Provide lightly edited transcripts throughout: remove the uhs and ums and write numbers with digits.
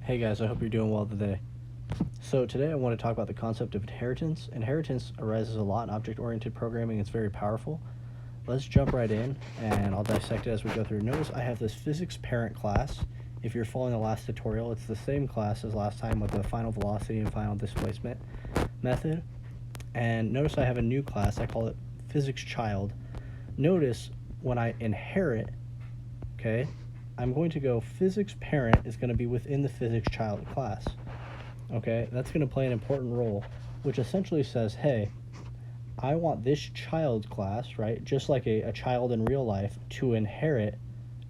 Hey guys, I hope you're doing well today. So today I want to talk about the concept of inheritance. Inheritance arises a lot in object-oriented programming. It's very powerful. Let's jump right in and I'll dissect it as we go through. Notice I have this physics parent class. If you're following the last tutorial, it's the same class as last time with the final velocity and final displacement method. And notice I have a new class. I call it physics child. Notice when I inherit, okay, I'm going to go physics parent is going to be within the physics child class. Okay, that's going to play an important role, which essentially says, hey, I want this child class, right, just like a child in real life, to inherit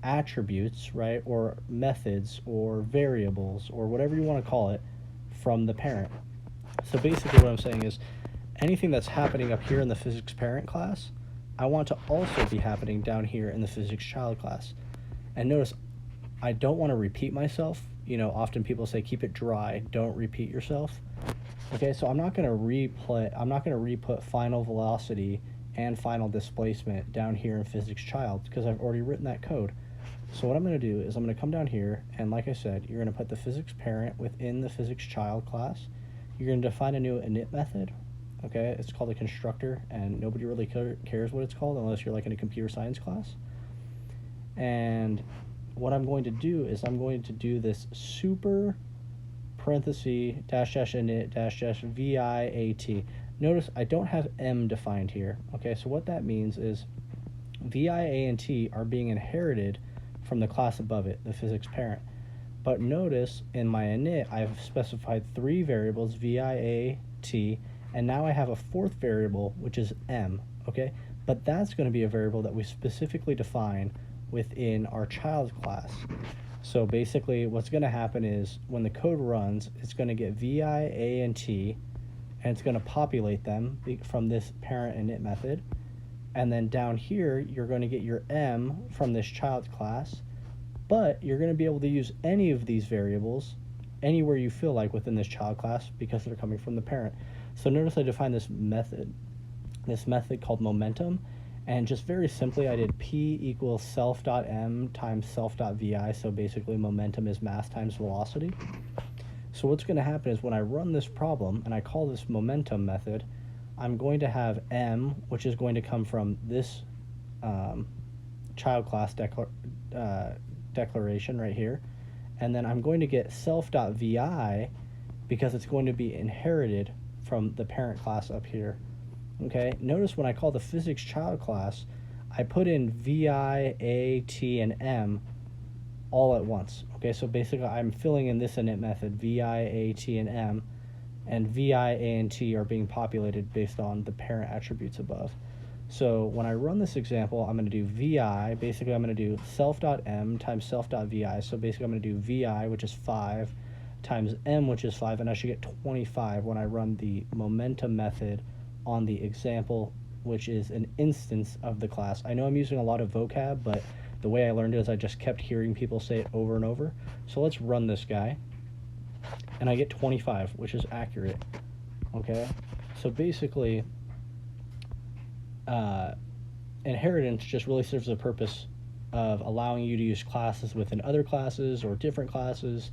attributes, right, or methods or variables or whatever you want to call it from the parent. So basically what I'm saying is anything that's happening up here in the physics parent class, I want to also be happening down here in the physics child class. And notice, I don't want to repeat myself. You know, often people say keep it dry, don't repeat yourself. Okay, so I'm not going to re-put final velocity and final displacement down here in physics child because I've already written that code. So what I'm going to do is I'm going to come down here and, like I said, you're going to put the physics parent within the physics child class. You're going to define a new init method. Okay, it's called a constructor, and nobody really cares what it's called unless you're like in a computer science class. And what I'm going to do is I'm going to do this super parenthesis dash dash init dash dash viat. Notice I don't have m defined here. Okay, so what that means is vi, a, and t are being inherited from the class above it, the physics parent. But notice in my init I've specified three variables, vi, a, t, and now I have a fourth variable which is m. Okay, but that's going to be a variable that we specifically define within our child class. So basically what's going to happen is when the code runs, it's going to get vi, a, and t, and it's going to populate them from this parent init method. And then down here, you're going to get your m from this child class, but you're going to be able to use any of these variables anywhere you feel like within this child class because they're coming from the parent. So notice I defined this method called momentum. And just very simply, I did p equals self.m times self.vi. So basically, momentum is mass times velocity. So what's going to happen is when I run this problem and I call this momentum method, I'm going to have m, which is going to come from this child class declaration right here. And then I'm going to get self.vi because it's going to be inherited from the parent class up here. Okay, notice when I call the physics child class, I put in vi, a, t, and m all at once. Okay, so basically I'm filling in this init method, vi, a, t, and m, and vi, a, and t are being populated based on the parent attributes above. So when I run this example, I'm going to do vi, basically I'm going to do self.m times self.vi. So basically I'm going to do vi, which is 5, times m, which is 5, and I should get 25 when I run the momentum method on the example, which is an instance of the class. I know I'm using a lot of vocab, but the way I learned it is I just kept hearing people say it over and over. So let's run this guy, and I get 25, which is accurate. Okay, so basically, inheritance just really serves the purpose of allowing you to use classes within other classes or different classes.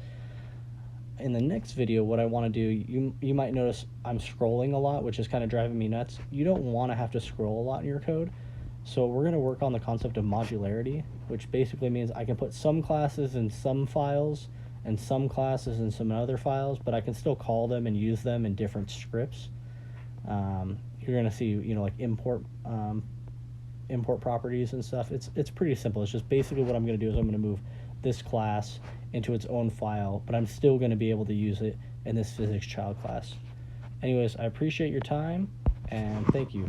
In the next video, what I want to do, you might notice I'm scrolling a lot, which is kind of driving me nuts. You don't want to have to scroll a lot in your code. So we're going to work on the concept of modularity, which basically means I can put some classes in some files and some classes in some other files, but I can still call them and use them in different scripts. You're going to see, you know, like import properties and stuff. It's pretty simple. It's just basically what I'm going to do is I'm going to move this class into its own file, but I'm still going to be able to use it in this physics child class. Anyways, I appreciate your time, and thank you.